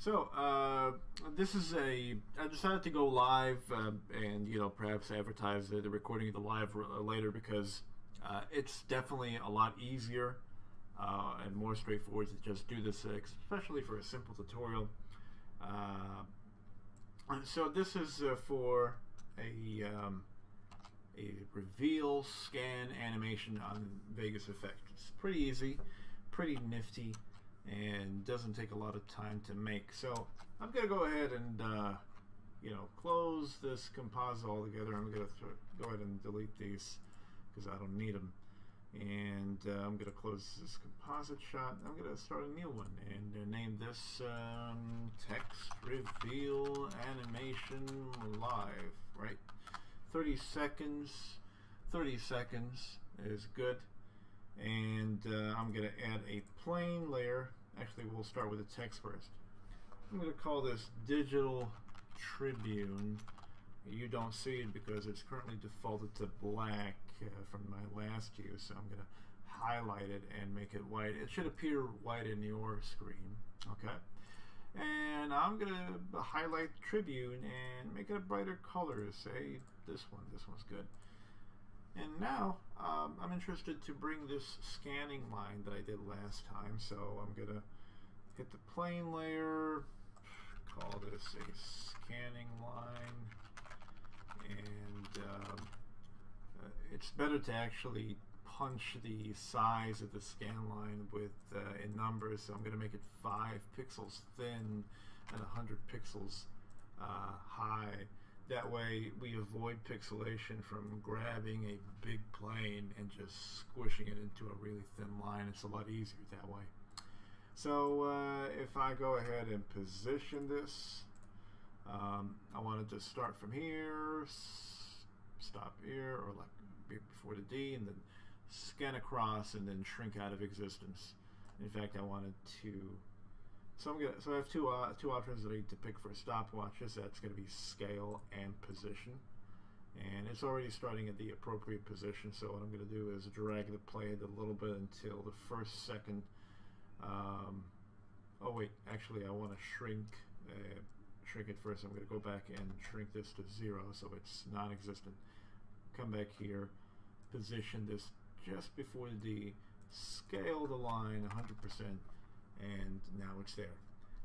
So, this is I decided to go live and, perhaps advertise the recording of the live later because it's definitely a lot easier and more straightforward to just do this, especially for a simple tutorial. So this is for a reveal scan animation on Vegas Effect. It's pretty easy, pretty nifty, and doesn't take a lot of time to make. So I'm going to go ahead and close this composite altogether. I'm going to go ahead and delete these because I don't need them. And I'm going to close this composite shot. I'm going to start a new one and name this text reveal animation live, right? 30 seconds. 30 seconds is good. And I'm going to add a plain layer. Actually, we'll start with the text first. I'm going to call this Digital Tribune. You don't see it because it's currently defaulted to black from my last use, so I'm going to highlight it and make it white. It should appear white in your screen. Okay. And I'm going to highlight Tribune and make it a brighter color. Say this one. This one's good. And now I'm interested to bring this scanning line that I did last time, so I'm going to hit the plane layer, call this a scanning line, and it's better to actually punch the size of the scan line with in numbers, so I'm going to make it 5 pixels thin and 100 pixels high. That way we avoid pixelation from grabbing a big plane and just squishing it into a really thin line. It's a lot easier that way. So if I go ahead and position this, I wanted to start from here, stop here, or like before the D, and then scan across and then shrink out of existence. In fact, I wanted to... So I have two options that I need to pick for stopwatches. That's going to be scale and position, and it's already starting at the appropriate position. So what I'm going to do is drag the playhead a little bit until the first second. Oh wait, actually I want to shrink it first. I'm going to go back and shrink this to 0 so it's non-existent. Come back here, position this just before the D, scale the line 100%. And now it's there.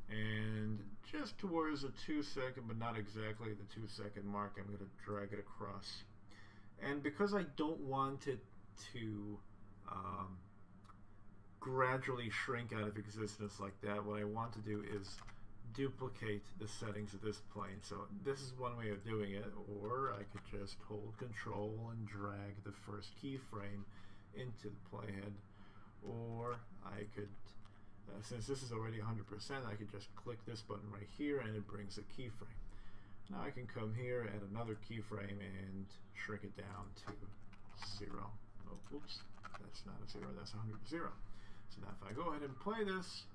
And just towards the 2-second, but not exactly the 2-second mark, I'm going to drag it across. And because I don't want it to gradually shrink out of existence like that, what I want to do is duplicate the settings of this plane. So this is one way of doing it, or I could just hold Control and drag the first keyframe into the playhead, or I could... since this is already 100%, I could just click this button right here and it brings a keyframe. Now I can come here, add another keyframe, and shrink it down to 0. Oh, oops, that's not a 0, that's 100 0. So now if I go ahead and play this,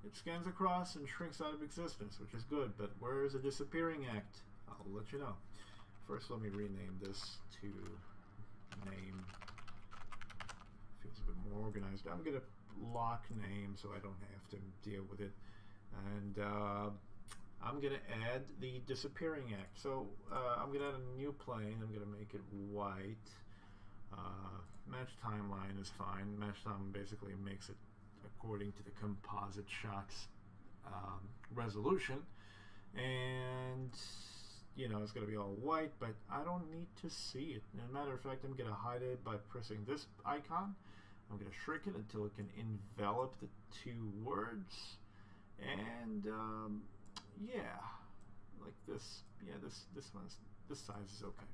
it scans across and shrinks out of existence, which is good, but where is the disappearing act? I'll let you know. First, let me rename this to name. Feels a bit more organized. I'm going to lock name so I don't have to deal with it, and I'm going to add the disappearing act. So I'm going to add a new plane. I'm going to make it white. Match timeline is fine. Match time basically makes it according to the composite shots resolution, and it's going to be all white, but I don't need to see it. As a matter of fact, I'm going to hide it by pressing this icon. I'm going to shrink it until it can envelop the 2 words, and yeah, like this. Yeah, this size is okay.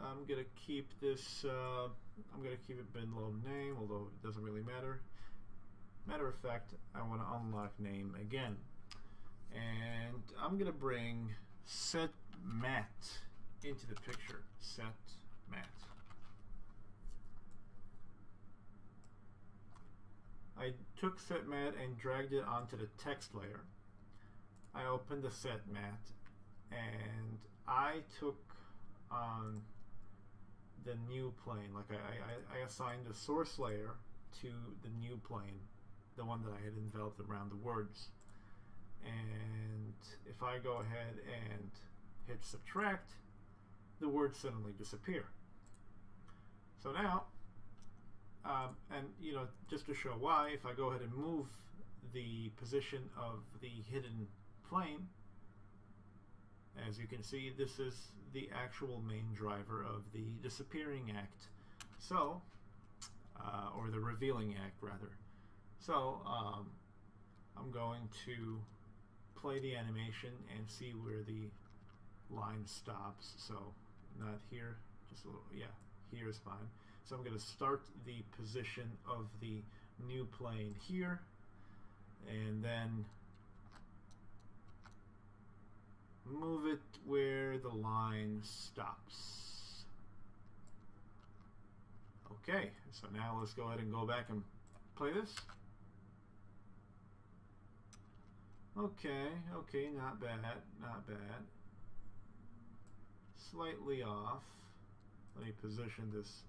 I'm going to keep this. I'm going to keep it below name, although it doesn't really matter. Matter of fact, I want to unlock name again, and I'm going to bring set matte into the picture. Set matte. I took set matte and dragged it onto the text layer. I opened the set matte and I took on the new plane. Like I assigned the source layer to the new plane, the one that I had enveloped around the words. and if I go ahead and hit subtract, the words suddenly disappear. So now, and you know, just to show why, if I go ahead and move the position of the hidden plane, as you can see, this is the actual main driver of the disappearing act. So, or the revealing act rather. So, I'm going to play the animation and see where the line stops. So, not here, just a little, yeah, here is fine. So I'm going to start the position of the new plane here, and then move it where the line stops. Okay, so now let's go ahead and go back and play this. Okay, not bad, not bad. Slightly off. Let me position this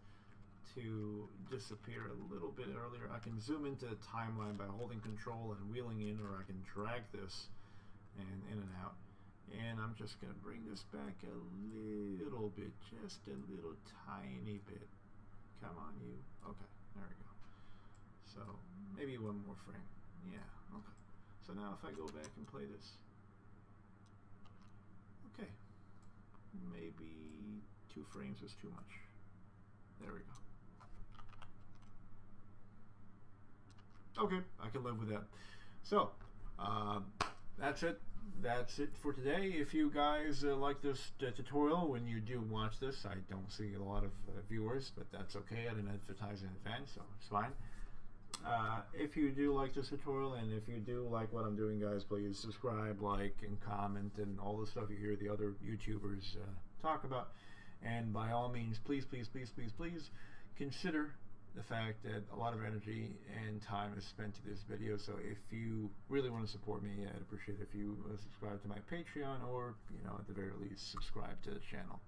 to disappear a little bit earlier. I can zoom into the timeline by holding control and wheeling in, or I can drag this and in and out. And I'm just going to bring this back a little bit, just a little tiny bit. Come on, you. Okay, there we go. So maybe one more frame. Yeah, okay. So now if I go back and play this. Okay. Maybe 2 frames was too much. There we go. Okay, I can live with that. So, that's it. That's it for today. If you guys like this tutorial, when you do watch this, I don't see a lot of viewers, but that's okay. I didn't advertise in advance, so it's fine. If you do like this tutorial, and if you do like what I'm doing, guys, please subscribe, like, and comment, and all the stuff you hear the other YouTubers talk about. And by all means, please, please, please, please, please consider the fact that a lot of energy and time is spent to this video. So if you really want to support me, I'd appreciate it if you subscribe to my Patreon, or, you know, at the very least, subscribe to the channel.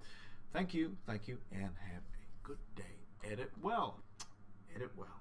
Thank you, and have a good day. Edit well. Edit well.